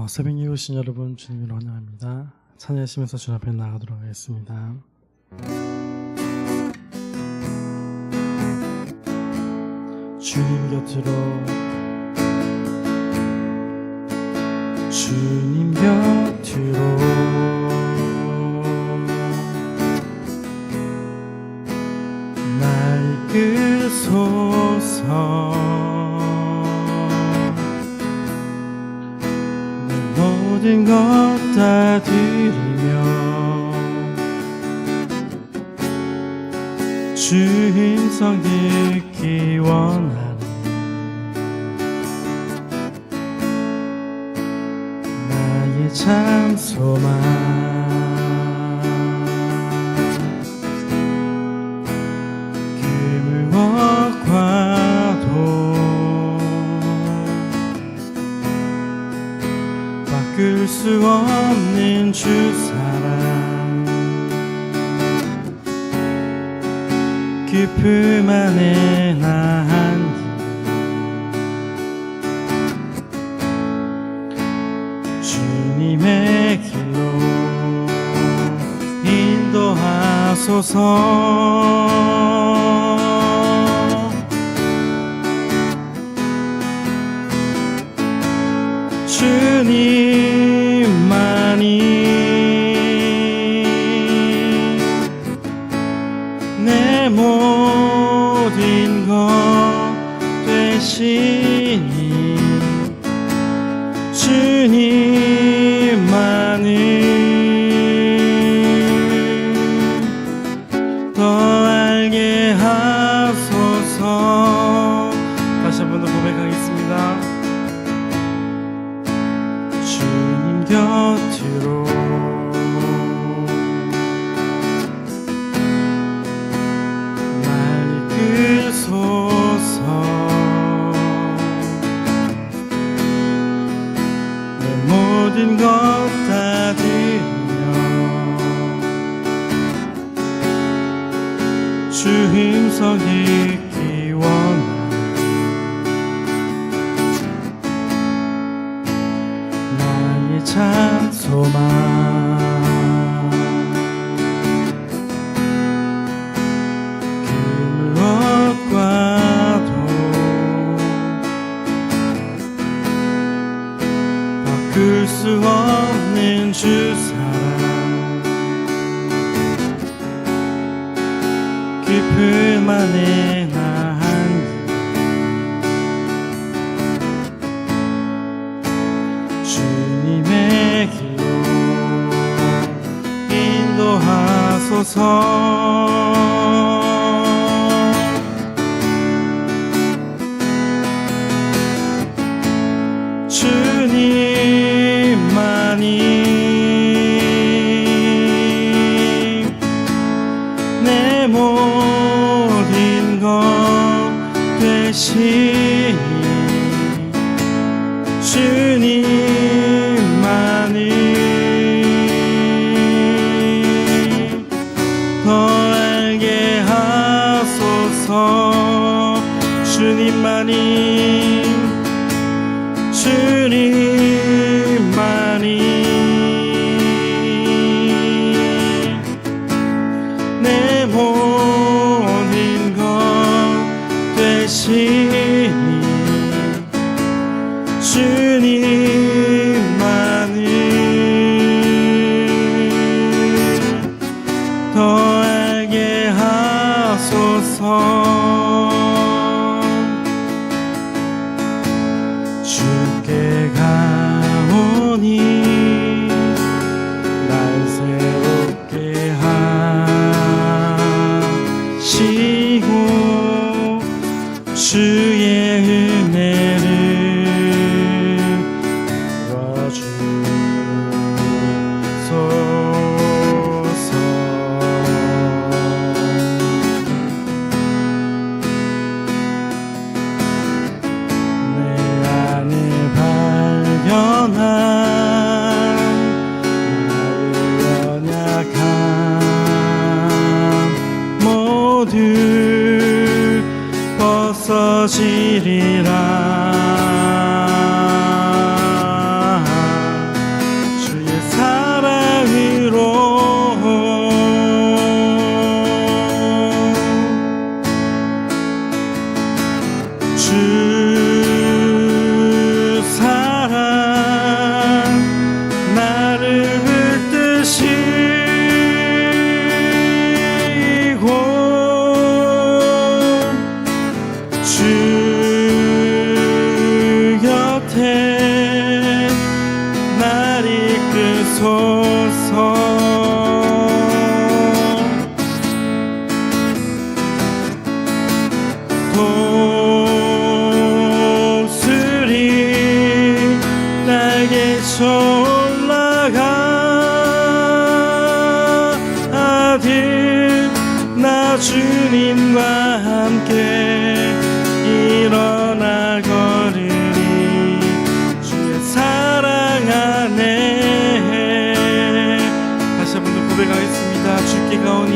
새벽 예배 오신 여러분 주님으로 환영합니다. 찬양하시면서 주님 앞에 나가도록 하겠습니다. 주님 곁으로 주님 곁으로 날 이끄소서. 모든 것 다 드리며 주 음성 듣기 원하는 나의 참 소망. 바꿀 수 없는 주 사랑, 그 품 안에 나 한 주님의 길로 인도하소서. 주님만이 내 모든 것 되시니 주님만을 더 알게 하소서. 다시 한 번 더 고백하겠습니다. 주님 곁으로 날 이끌소서. 내 모든 것 다 드리며 주 음성 듣기 원하네. 참 소망. 금을 얻과도 바꿀 수 없는 주 사랑, 그 품 안에 나 주님의 길로 인도하소서. 주님만이 내 모든 것 되시니 주님만을 더 알게 하소서. 주님만이 내 모든 것 되시니 주님만을 더 알게 하소서. 주께 가오니 날 새롭게 하시고 주의 은혜를 모두 벗어지리라. 주 사랑 나를 붙드시고 주 곁에 날 이끄소서. 독수리 날개쳐 올라가 나 주님과 함께 일어나 걸으리. 주의 사랑 안에 다시 한 번 더 고백하겠습니다. 주께 가오니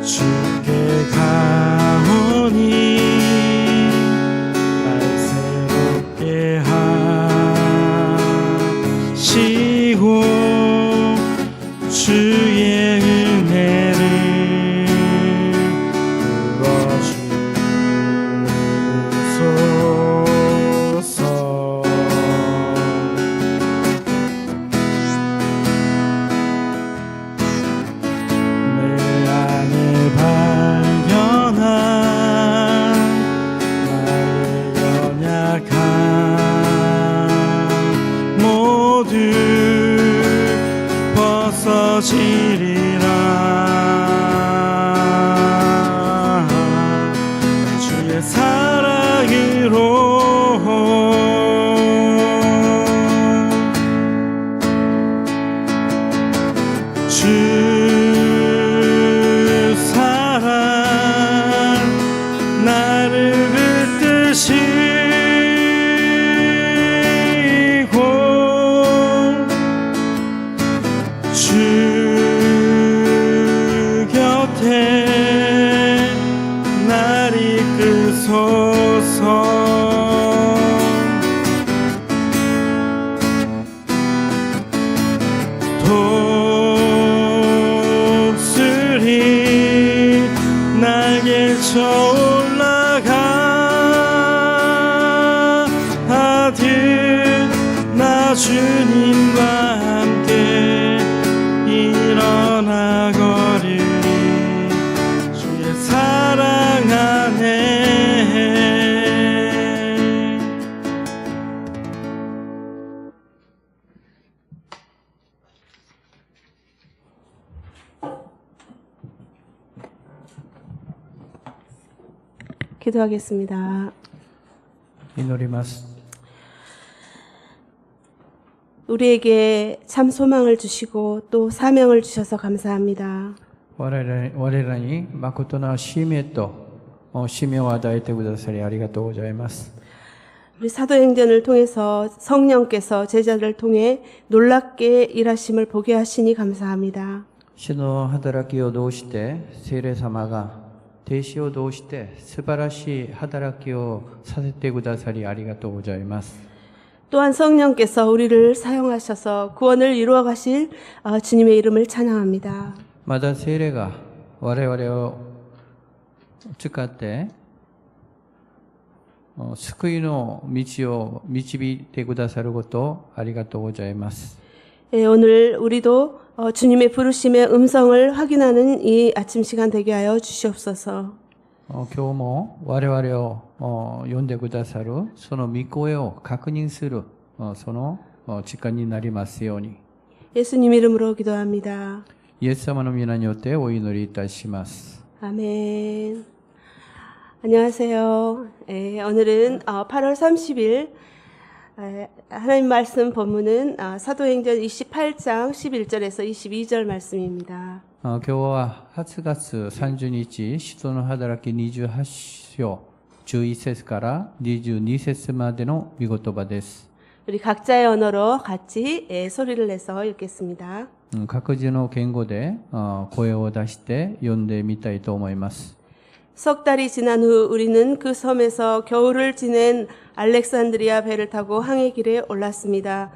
주께 가오니 날 새롭게 하시고 주의 은혜를 불어주소서. 내 안에 발견한 나의 연약함 모두 벗어지리라. 주의 사랑으로 주 사랑 나를 붙드시고 주 곁에 날 이끄소서. 독수리 날개쳐 올라가 나 주님과 함께 일어나 걸으리. 주의 사랑 안에 기도하겠습니다. 祈ります。 우리에게 참 소망을 주시고 또 사명을 주셔서 감사합니다. 我らに誠な使命を与えてくださりありがとうございます。 우리 사도행전을 통해서 성령께서 제자들을 통해 놀랍게 일하심을 보게 하시니 감사합니다. 主の働きを通して聖霊様が停止を通して素晴らしい働きをさせてくださりありがとうございます。 또한 성령께서 우리를 사용하셔서 구원을 이루어 가실 주님의 이름을 찬양합니다. また聖霊が我々を使って救いの道を導いてくださることをありがとうございます。 오늘 우리도 주님의 부르심의 음성을 확인하는 이 아침 시간 되게 하여 주시옵소서. 今日も我々を呼んでくださるその御声を確認するその時間になりますように 예수님 이름으로 기도합니다. イエス様の皆によってお祈りいたします。 아멘. 안녕하세요. 오늘은 8월 30일 하나님 말씀 본문은 사도행전 28장 11절에서 22절 말씀입니다. 今日は8月30日、使徒の働き28章11節から22節までの御言葉です。 우리 각자의 언어로 같이 소리를 내서 읽겠습니다. 各自の言語で声を出して読んでみたいと思います。 석 달이 지난 후 우리는 그 섬에서 겨울을 지낸 알렉산드리아 배를 타고 항해 길에 올랐습니다.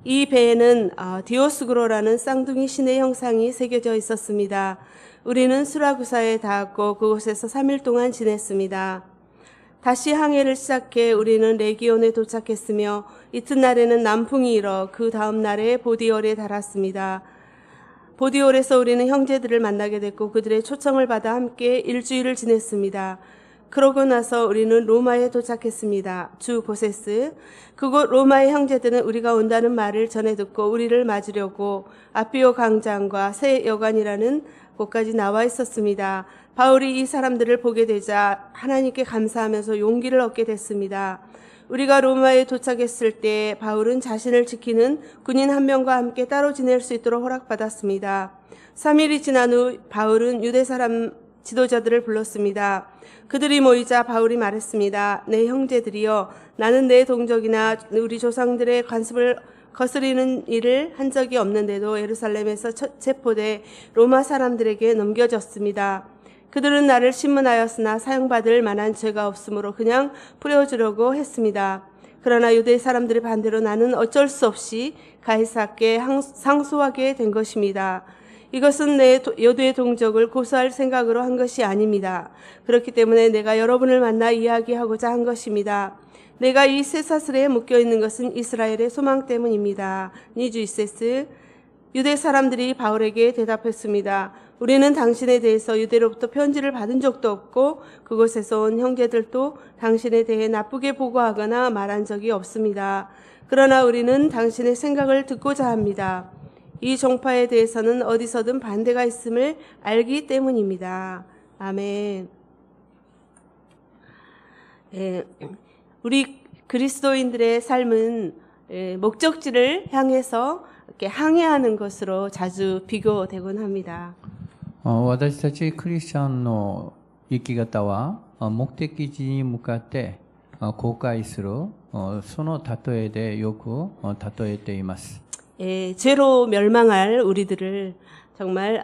이 배에는 디오스그로라는 쌍둥이 신의 형상이 새겨져 있었습니다. 우리는 수라구사에 닿았고 그곳에서 3일 동안 지냈습니다. 다시 항해를 시작해 우리는 레기온에 도착했으며 이튿날에는 남풍이 일어 그 다음 날에 보디올에 달았습니다. 보디올에서 우리는 형제들을 만나게 됐고 그들의 초청을 받아 함께 일주일을 지냈습니다. 그러고 나서 우리는 로마에 도착했습니다. 주 보세스. 그곳 로마의 형제들은 우리가 온다는 말을 전해 듣고 우리를 맞으려고 아피오 광장과 새 여관이라는 곳까지 나와 있었습니다. 바울이 이 사람들을 보게 되자 하나님께 감사하면서 용기를 얻게 됐습니다. 우리가 로마에 도착했을 때 바울은 자신을 지키는 군인 한 명과 함께 따로 지낼 수 있도록 허락받았습니다. 3일이 지난 후 바울은 유대 사람 지도자들을 불렀습니다. 그들이 모이자 바울이 말했습니다. 내 형제들이여, 나는 내 동족이나 우리 조상들의 관습을 거스리는 일을 한 적이 없는데도 예루살렘에서 체포돼 로마 사람들에게 넘겨졌습니다. 그들은 나를 신문하였으나 사형받을 만한 죄가 없으므로 그냥 뿌려주려고 했습니다. 그러나 유대 사람들의 반대로 나는 어쩔 수 없이 가이사께 상소하게 된 것입니다. 이것은 내 유대 동족을 고소할 생각으로 한 것이 아닙니다. 그렇기 때문에 내가 여러분을 만나 이야기하고자 한 것입니다. 내가 이 쇠사슬에 묶여있는 것은 이스라엘의 소망 때문입니다. 니주이세스. 유대 사람들이 바울에게 대답했습니다. 우리는 당신에 대해서 유대로부터 편지를 받은 적도 없고 그곳에서 온 형제들도 당신에 대해 나쁘게 보고하거나 말한 적이 없습니다. 그러나 우리는 당신의 생각을 듣고자 합니다. 이 종파에 대해서는 어디서든 반대가 있음을 알기 때문입니다. 아멘. 우리 그리스도인들의 삶은 목적지를 향해서 이렇게 항해하는 것으로 자주 비교되곤 합니다. 私たちクリスチャンの生き方は目的地に向かって航海するその例えでよく例えています。 죄로 멸망할 우리들을 정말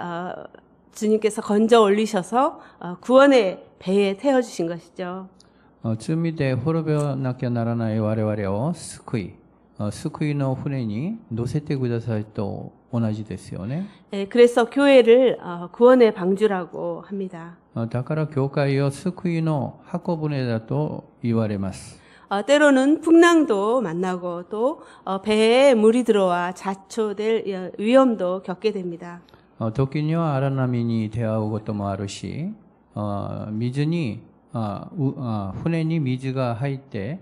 주님께서 건져 올리셔서 구원의 배에 태워주신 것이죠. 罪で滅びなきゃならない我々を救いの船に乗せてくださいと同じですよね。 그래서 교회를 구원의 방주라고 합니다. だから教会を救いの箱舟だと言われます。 때로는 풍랑도 만나고 또 배에 물이 들어와 자초될 위험도 겪게 됩니다. 時には荒波に出会うこともあるし、船に水が入って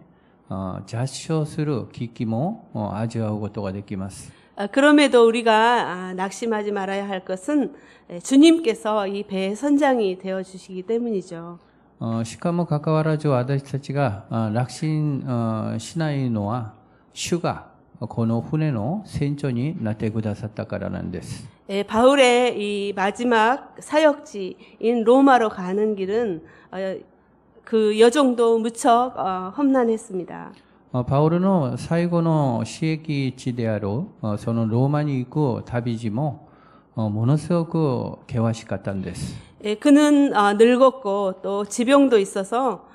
座礁する危機も味わうことができます。 그럼에도 우리가 낙심하지 말아야 할 것은 주님께서 이 배의 선장이 되어 주시기 때문이죠. しかもかかわらず私たちが落心しないのは主がこの船の船長になってくださったからなんです。 바울의 이 마지막 사역지인 로마로 가는 길은 그 여정도 무척 험난했습니다. パウロの最後の刺激地であるそのローマに行く旅路もものすごく険しかったんです。 그는 늙었고 또 지병도 있어서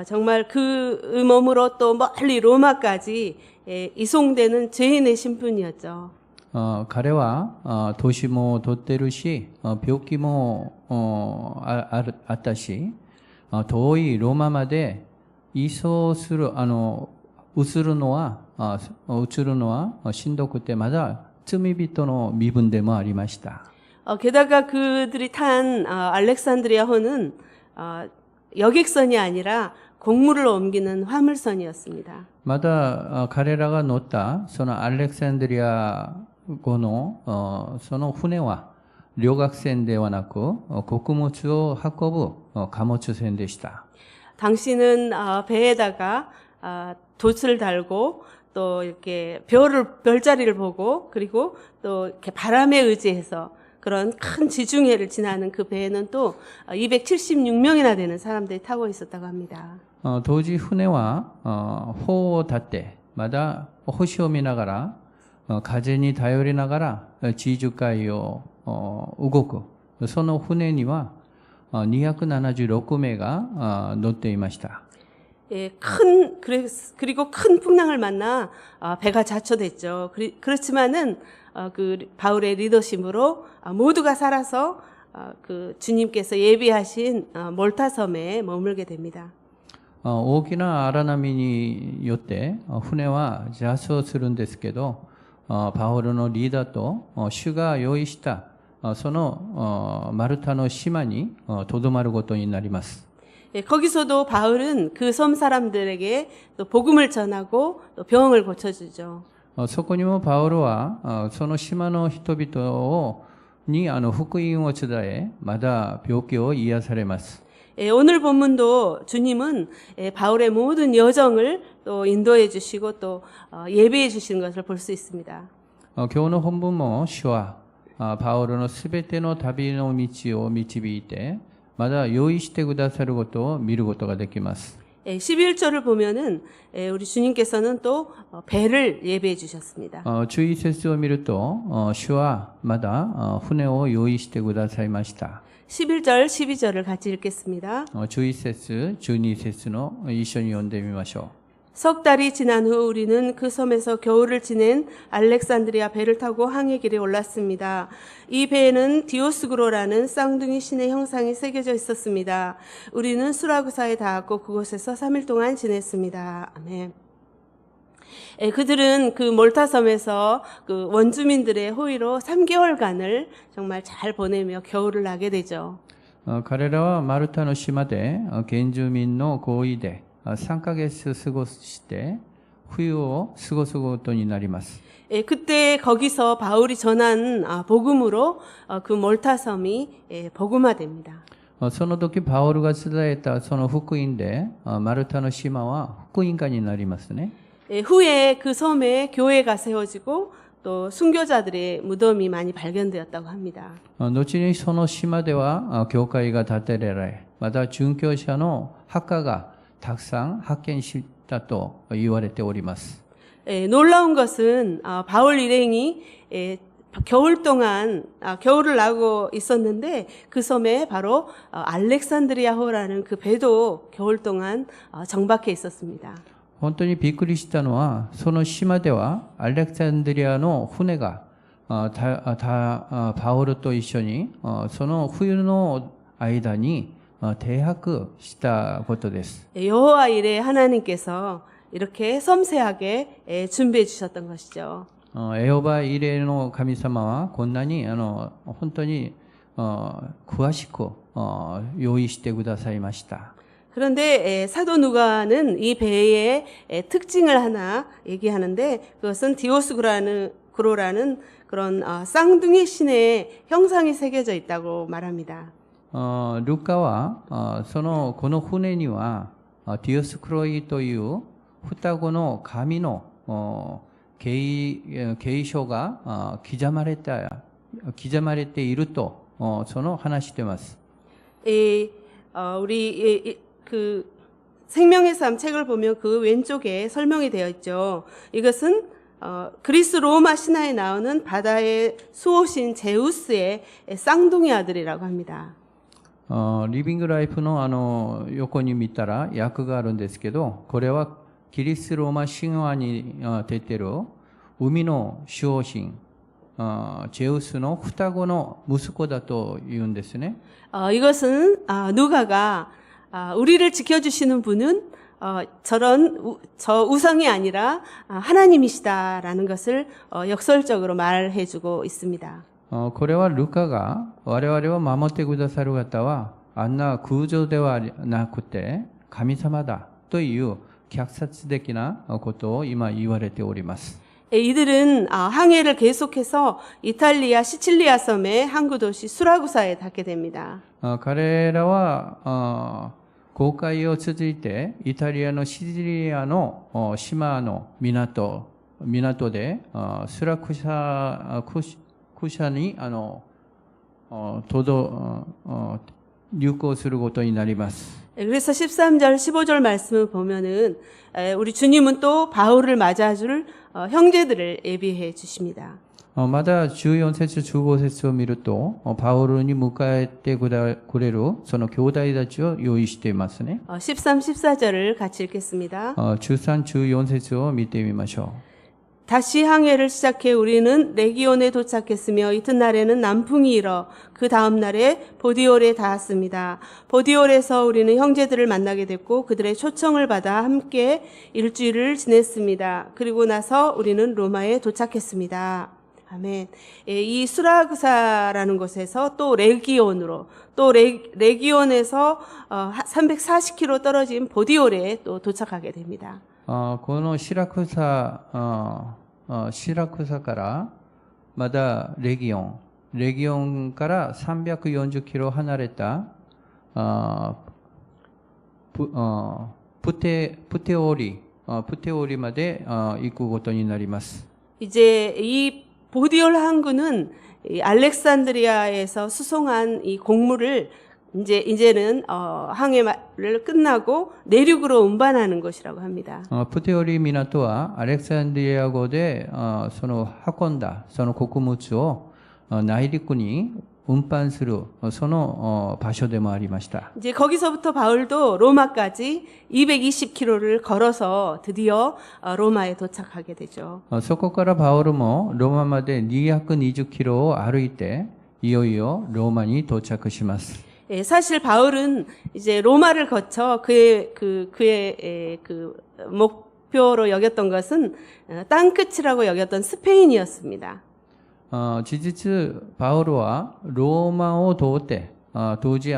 정말 그 몸으로 또 멀리 로마까지 이송되는 죄인의 신분이었죠. 彼は年も取ってるし病気もあったし遠いローマまで移送する移るのはしんどくてまだ罪人の身分でもありました。 게다가 그들이 탄 알렉산드리아호는 여객선이 아니라 곡물을 옮기는 화물선이었습니다. また彼らが乗ったそのアレクサンドリア語のその船は旅客船ではなく穀物を運ぶ貨物船でした。 당신은 배에다가 돛을 달고 또 이렇게 별자리를 보고 그리고 또 이렇게 바람에 의지해서 그런 큰 지중해를 지나는 그 배에는 또 276명이나 되는 사람들이 타고 있었다고 합니다. 当時船は帆を立ってまだ星を見ながら風に頼りながら地中海を動くその船には276名が乗っていました。 예, 그리고 큰 풍랑을 만나 배가 자초됐죠. 그렇지만은 그 바울의 리더십으로 모두가 살아서 그 주님께서 예비하신 몰타 섬에 머물게 됩니다. 大きな荒波によって船は邪走するんですけど、パウロのリーダーと主が用意したそのマルタの島にとどまることになります。 예, 거기서도 바울은 그 섬 사람들에게 또 복음을 전하고 또 병을 고쳐주죠. そこにもパウロはその島の人々に福音を伝え、まだ病気を癒されます。 예, 오늘 본문도 주님은 바울의 모든 여정을 또 인도해 주시고 또 예비해 주시는 것을 볼 수 있습니다. 今日の本文も主はパウロのすべての旅の道を導いて、まだ用意してくださることを見ることができます。 11절을 보면은 우리 주님께서는 또 배를 예비해 주셨습니다. 注意節を見ると、主はまだ船を用意してくださいました。 11절, 12절을 같이 읽겠습니다. 注意節、12節の一緒に読んでみましょう。 석 달이 지난 후 우리는 그 섬에서 겨울을 지낸 알렉산드리아 배를 타고 항해 길에 올랐습니다. 이 배에는 디오스그로라는 쌍둥이 신의 형상이 새겨져 있었습니다. 우리는 수라구사에 닿았고 그곳에서 3일 동안 지냈습니다. 아멘. 그들은 그 몰타 섬에서 그 원주민들의 호의로 3개월간을 정말 잘 보내며 겨울을 나게 되죠. 彼らはマルタの島で原住民の合意で3ヶ月過ごして冬を過ごすことになります。 그때 거기서 바울이 전한 복음으로 그 몰타 섬이 복음화됩니다. その時パウルが伝えたその福音でマルタの島は福音化になりますね。 후에 그 섬에 교회가 세워지고 또 순교자들의 무덤이 많이 발견되었다고 합니다. 後にその島では教会が建てられ、また殉教者の墓がたくさん発見したと言われております。 놀라운 것은 바울 일행이 겨울 동안 겨울을 나고 있었는데 그 섬에 바로 알렉산드리아호라는 그 배도 겨울 동안 정박해 있었습니다. 本当にびっくりしたのは、その島ではアレクサンドリアの船がパウロと一緒にその冬の間に停泊したことです。 여호와 일에 하나님께서 이렇게 섬세하게 준비해 주셨던 것이죠. エホバイレの神様はこんなに本当に詳しく用意してくださいました。 그런데 사도 누가는 이 배의 특징을 하나 얘기하는데 그것은 디오스그로라는 그런 쌍둥이 신의 형상이 새겨져 있다고 말합니다. ルカはこの船にはディオスクロイという双子の神の継承が刻まれているとその話しています。 우리 그 생명의 삶 책을 보면 그 왼쪽에 설명이 되어 있죠. 이것은 그리스 로마 신화에 나오는 바다의 수호신 제우스의 쌍둥이 아들이라고 합니다. リビングライフの横に見たら訳があるんですけど、これはキリストローマ神話に出ている海の守護神ジェウスの双子の息子だと言うんですね。 이것은 누가가 우리를 지켜주시는 분은 저 우상이 아니라 하나님이시다라는 것을 역설적으로 말해주고 있습니다. これはルカが我々を守ってくださる方はあんな空女ではなくて神様だという客殺的なことを今言われております。 이들은 항해를 계속해서 이탈리아 시칠리아 섬의 항구 도시 수라구사에 닿게 됩니다. 彼らは航海を続いてイタリアのシチリアの島の港でスラクシャに入港することになります。 그래서 13절, 15절 말씀을 보면은 우리 주님은 또 바울을 맞아줄 형제들을 예비해 주십니다. まだ14節、15節を見ると、パウロに迎えてくれるその兄弟たちを用意していますね。 13, 14절을 같이 읽겠습니다. 13、14節を見てみましょ 다시 항해를 시작해 우리는 레기온에 도착했으며 이튿날에는 남풍이 일어 그 다음 날에 보디올에 닿았습니다. 보디올에서 우리는 형제들을 만나게 됐고 그들의 초청을 받아 함께 일주일을 지냈습니다. 그리고 나서 우리는 로마에 도착했습니다. 아멘. 예, 이 수라구사라는 곳에서 또 레기온으로 또 레기온에서 340km 떨어진 보디올에 또 도착하게 됩니다. このシラクサからまだレギオンから340キロ離れたプテオリまで行くことになります。 이제 이 보디올 항구는 이 알렉산드리아에서 수송한 이 곡물을 이제는 항해를 끝나고 내륙으로 운반하는 곳이라고 합니다. プテオリ港はアレクサンドリア語でその運んだその穀物を内陸に運搬するその場所でもありました。 이제 거기서부터 바울도 로마까지 220km를 걸어서 드디어 로마에 도착하게 되죠. そこからパウロもローマまで220キロを歩いていよいよローマに到着します。 예, 사실 바울은 이제 로마를 거쳐 그의 목표로 여겼던 것은 땅끝이라고 여겼던 스페인이었습니다. 事実パウロはローマを通って当時地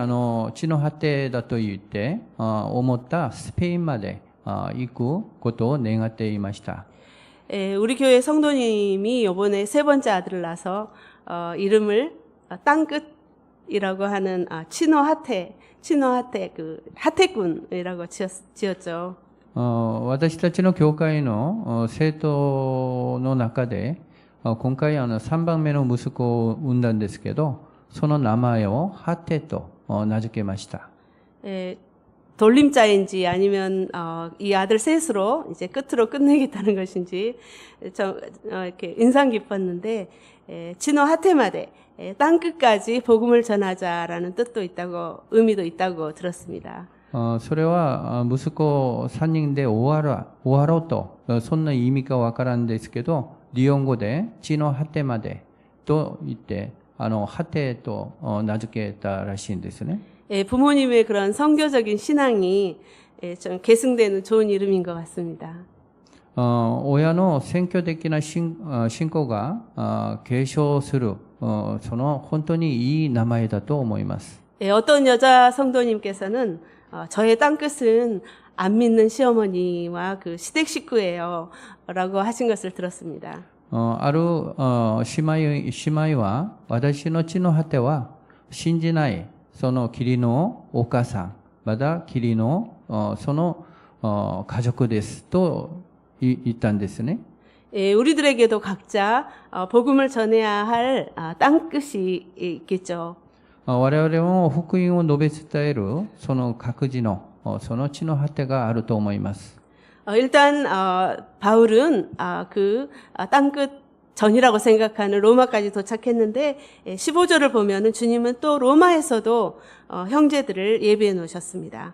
の果てだと言って思ったスペインまで行くことを願っていました。 예, 우리 교회 성도님이 이번에 세 번째 아들을 낳아서 이름을 땅끝이라고 하는 치노하테 그 하테군이라고 지었죠. 私たちの教会の生徒の中で今回3番目の息子を産んだんですけど、その名前をハテと名付けました。 예, 돌림자인지 아니면 이 아들 셋으로 이제 끝으로 끝내겠다는 것인지 이렇게 인상 깊었는데 치노 하테마데 땅 끝까지 복음을 전하자라는 뜻도 있다고 의미도 있다고 들었습니다. それは息子3人で終わろうとそんな意味かわからんですけど、日本語で地の果てまでと言って果てと名付けたらしいんですね。 예, 부모님의 그런 선교적인 신앙이 좀 계승되는 좋은 이름인 것 같습니다. 親の選挙的な信仰が継承するその本当にいい名前だと思います。 예, 어떤 여자 성도님께서는 저의 땅끝은 안 믿는 시어머니와 그 시댁 식구예요 라고 하신 것을 들었습니다. ある姉妹は私の地の果ては信じないその義理のお母さんまだ義理のその家族ですと言ったんですね。 예, 우리들에게도 각자 복음을 전해야 할 땅끝이 있겠죠. 我々も福音を述べ伝えるその各自のその地の果てがあると思います。 일단 바울은 그 땅끝 전이라고 생각하는 로마까지 도착했는데 15절을 보면은 주님은 또 로마에서도 형제들을 예비해 놓으셨습니다.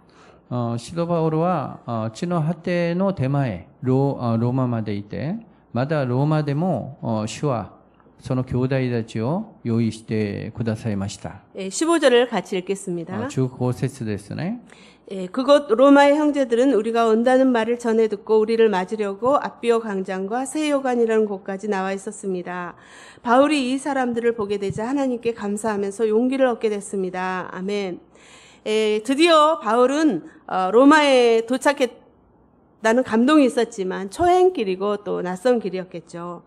使徒パウロは地の果ての手前ローマまでいて、まだローマでも主はその兄弟たちを用意してくださいました。 15절을 같이 읽겠습니다. 15節ですね。 그곳 로마의 형제들은 우리가 온다는 말을 전해 듣고 우리를 맞으려고 아비오 광장과 세요관이라는 곳까지 나와 있었습니다. 바울이 이 사람들을 보게 되자 하나님께 감사하면서 용기를 얻게 됐습니다. 아멘. 드디어 바울은 로마에 도착했다는 감동이 있었지만 초행길이고 또 낯선 길이었겠죠.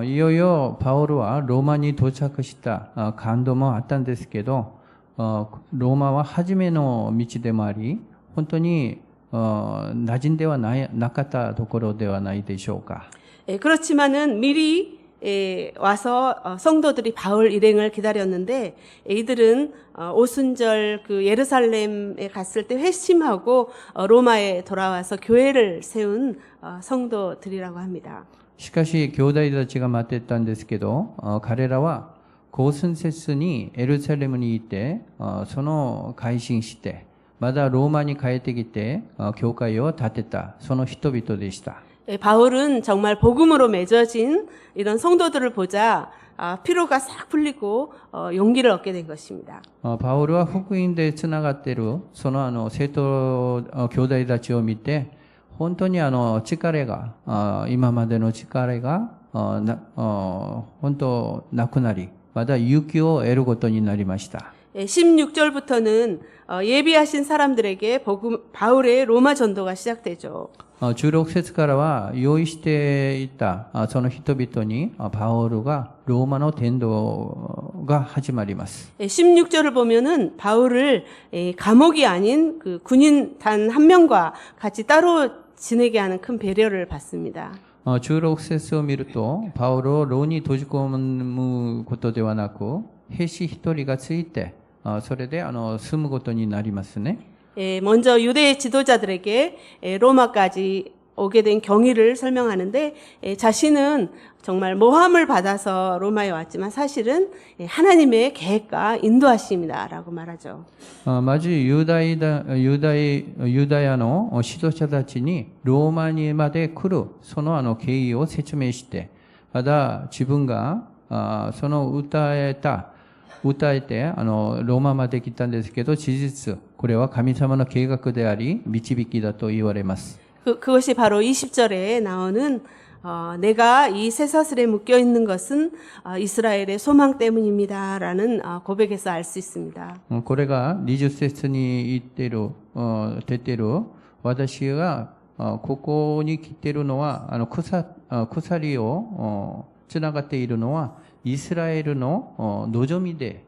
いよいよパウロはローマに到着した感動もあったんですけど、ローマは初めの道でもあり、本当に馴染んではなかったところではないでしょうか。 그렇지만은 미리 와서 성도들이 바울 일행을 기다렸는데 이들은 오순절 그 예루살렘에 갔을 때 회심하고 로마에 돌아와서 교회를 세운 성도들이라고 합니다. しかし、兄弟たちが待ってたんですけど、彼らは高春節にエルサレムに行って、その改心して、まだローマに帰ってきて、教会を建てた、その人々でした。 바울은 정말 복음으로 맺어진 이런 성도들을 보자 피로가 싹 풀리고 용기를 얻게 된 것입니다. パウルは福音でつながっている、その生徒、兄弟たちを見て、本当に力が、今までの力が、本当なくなり、また勇気を得ることになりました。 16절부터는 예비하신 사람들에게 바울의 로마 전도가 시작되죠. 16節からは用意していたその人々にパウルがローマの伝道が始まります。 16절을 보면은 바울을 감옥이 아닌 그 군인 단 한 명과 같이 따로 지내게 하는 큰 배려를 받습니다. 16節を見ると、パウロを牢に閉じ込むことではなく、兵士一人がついて、それで住むことになりますね。 먼저 유대 지도자들에게 로마까지 오게 된 경위를 설명하는데 자신은 정말 모함을 받아서 로마에 왔지만 사실은 하나님의 계획과 인도하심이다라고 말하죠. まずユダヤの指導者たちにローマにまで来るその経緯を説明して、また自分がその訴えてローマまで来たんですけど、事実これは神様の計画であり導きだと言われます。 그것이 바로 20절에 나오는 내가 이 쇠사슬에 묶여 있는 것은 이스라엘의 소망 때문입니다라는 고백에서 알 수 있습니다. これが20節に言っている、出ている、私がここに来ているのは、鎖をつながっているのはイスラエルの望みで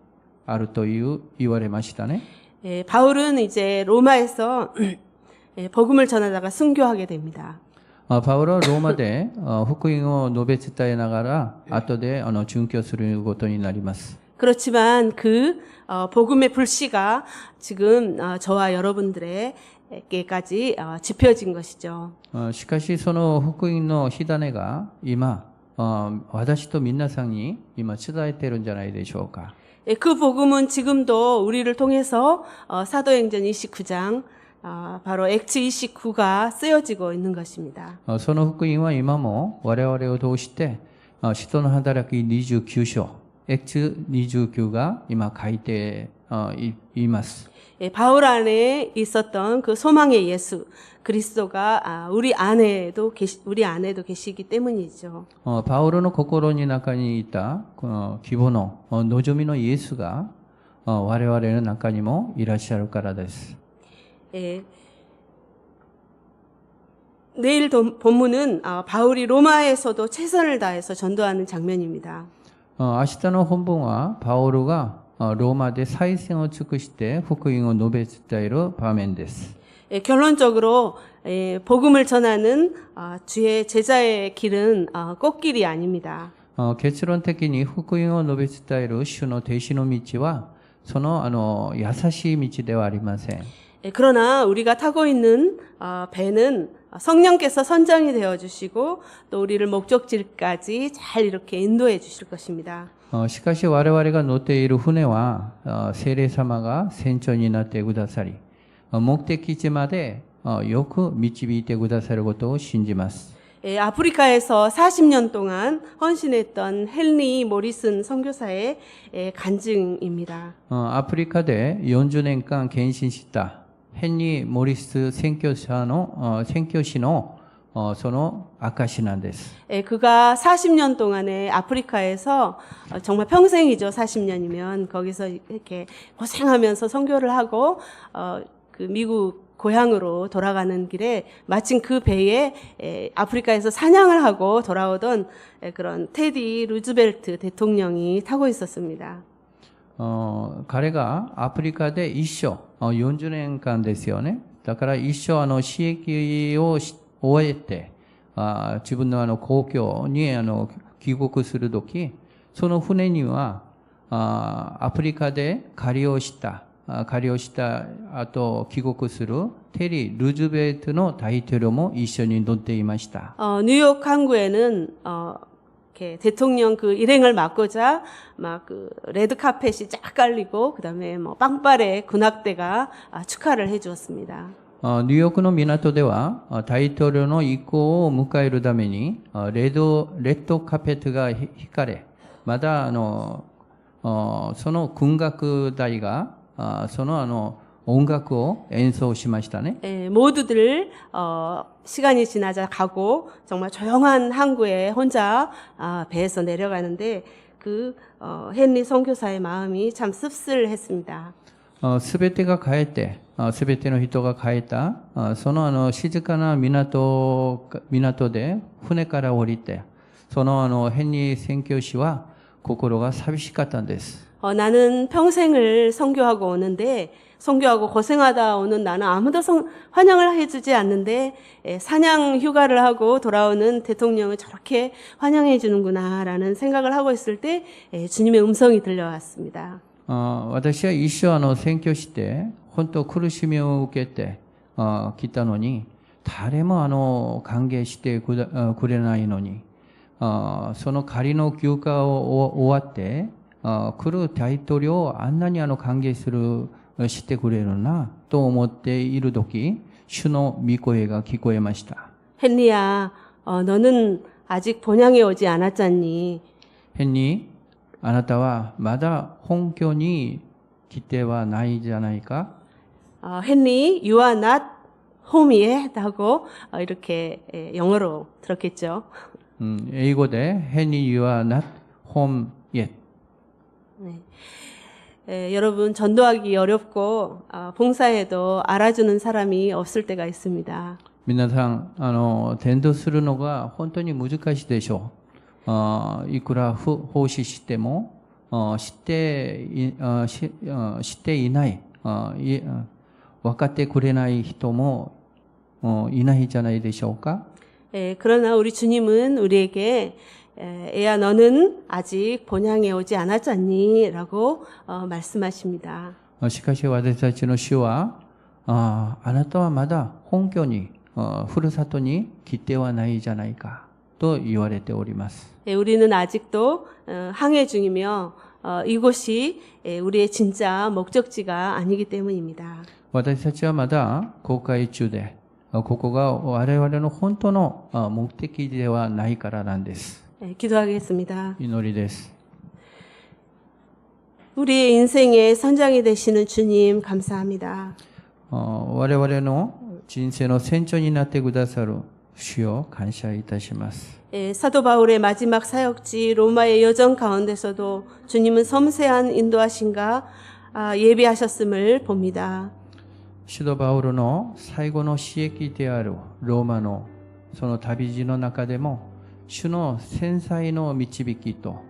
あると言われましたね。 바울은 이제 로마에서 복음을 전하다가 순교하게 됩니다. パウロはローマで福音を述べ伝えながら後で殉教することになります。 그렇지만 그 복음의 불씨가 지금 저와 여러분들에게까지 지펴진 것이죠. しかしその福音の火種が今私と皆さんに今伝えているんじゃないでしょうか。 그 복음은 지금도 우리를 통해서 사도행전 29장 바로 액츠 29가 쓰여지고 있는 것입니다. その福音は今も我々を通して使徒の働き29章、액츠 29が今書いています。 바울 안에 있었던 그 소망의 예수 그리스도가 우리 안에도 계시기 때문이죠. パウロの心の中にいた希望の望みのイエスが我々の中にもいらっしゃるからです。 내일 본문은 바울이 로마에서도 최선을 다해서 전도하는 장면입니다. 明日の本文はパウロがローマで最善を尽くして福音を述べ伝える場面です。 결론적으로 복음을 전하는 주의 제자의 길은 꽃길이 아닙니다. 結論的に福音を述べ伝える主の弟子の道はその優しい道ではありません。 그러나 우리가 타고 있는 배는 성령께서 선장이 되어 주시고 또 우리를 목적지까지 잘 이렇게 인도해 주실 것입니다. しかし我々が乗っている船は聖霊様が船長になってくださり、目的地までよく導いてくださることを信じます。 아프리카에서 40년 동안 헌신했던 헨리 모리슨 선교사의 간증입니다. アフリカで40年間献身したヘンリー・モリス宣教師のその証なんです。 그가 40년 동안에 아프리카에서 정말 평생이죠. 40년이면 거기서 이렇게 고생하면서 선교를 하고 그 미국 고향으로 돌아가는 길에 마침 그 배에 아프리카에서 사냥을 하고 돌아오던 그런 테디 루즈벨트 대통령이 타고 있었습니다. 彼がアフリカで一生40年間ですよね。だから一生刺激を終えて自分の故郷に帰国するとき、その船にはアフリカで狩りをした後帰国するテリー・ルーズベルトの大統領も一緒に乗っていました。 뉴욕 항구에는 이렇게 대통령 그 일행을 맡고자 막 그 레드 카펫이 쫙 깔리고 그다음에 뭐 빵빠레 군악대가 축하를 해 주었습니다. ニューヨークの港では大統領の一行を迎えるためにレッドカーペットが引かれ、またその軍楽隊がその音楽を演奏しましたね。 모두들 시간이 지나자 가고 정말 조용한 항구에 혼자 배에서 내려가는데 그 헨리 선교사의 마음이 참 씁쓸했습니다. すべてが帰って、すべての人が帰った、その静かな港で船から降りて、そのヘンリー宣教師は心が寂しかったんです。 나는 평생을 선교하고 오는데 선교하고 고생하다 오는 나는 아무도 환영을 해주지 않는데 사냥 휴가를 하고 돌아오는 대통령을 저렇게 환영해 주는구나라는 생각을 하고 있을 때 주님의 음성이 들려왔습니다. 私は一生宣教して本当苦しみを受けて来たのに、誰も歓迎してくれないのに、その仮の休暇を終わって来る大統領をあんなに歓迎してくれるなと思っている時、主の御声が聞こえました。 헨리야, 너는 아직 본향에 오지 않았잖니. ヘンリー、あなたはまだ本拠に来てはないじゃないか。 헨리, you are not home yet 하고 이렇게 영어로 들었겠죠. 英語でヘンリー、you are not home yet. 네. 여러분 전도하기 어렵고 봉사해도 알아주는 사람이 없을 때가 있습니다. 皆さん、伝道するのが本当に難しいでしょう。いくら奉仕しても、知っていない、分かってくれない人もいないじゃないでしょうか。 그러나 우리 주님은 우리에게 애야 너는 아직 본향에 오지 않았잖니 라고 말씀하십니다. しかし私たちの主は、あなたはまだ本拠に、ふるさとに来てはないじゃないかと言われております。 우리는 아직도 항해 중이며 이곳이 우리의 진짜 목적지가 아니기 때문입니다. 私たちはまだ航海中で、ここが我々の本当の目的ではないからなんです。 기도하겠습니다. 祈りです。 우리의 인생의 선장이 되시는 주님 감사합니다. 我々の人生の船長になってくださる主を感謝いたします。 사도 바울의 마지막 사역지 로마의 여정 가운데서도 주님은 섬세한 인도하신가 예비하셨음을 봅니다. 使徒パウロの最後の使役であるローマのその旅路の中でも主の繊細の導きと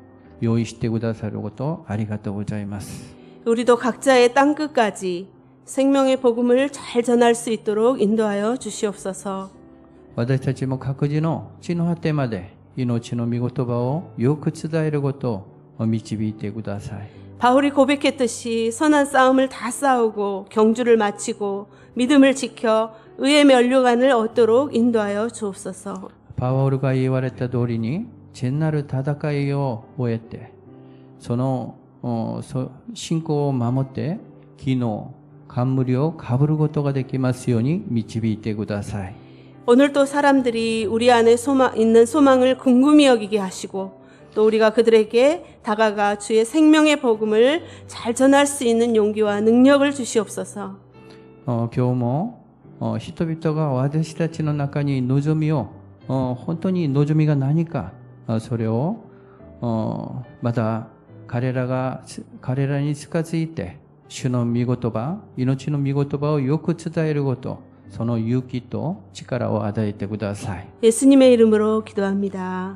用意してくださることありがとうございます。 우리도 각자의 땅끝까지 생명의 복음을 잘 전할 수 있도록 인도하여 주시옵소서. 私たちも各自の地の果てまで命の御言葉をよく伝えることを導いてください。 바울이 고백했듯이 선한 싸움을 다 싸우고 경주를 마치고 믿음을 지켜 의의 면류관을 얻도록 인도하여 주옵소서. パウロが言われた通りに善なる戦いを終えてその信仰を守って義の冠をかぶることができますように導いてください。 오늘도 사람들이 우리 안에 있는 소망을 궁금히 여기게 하시고 또 우리가 그들에게 다가가 주의 생명의 복음을 잘 전할 수 있는 용기와 능력을 주시옵소서. 今日も人々が私たちの中に望みを本当に望みが何かそれをまた彼らに近づいて主の御言葉命の御言葉をよく伝えることその勇気と力を与えてください。 예수님의 이름으로 기도합니다.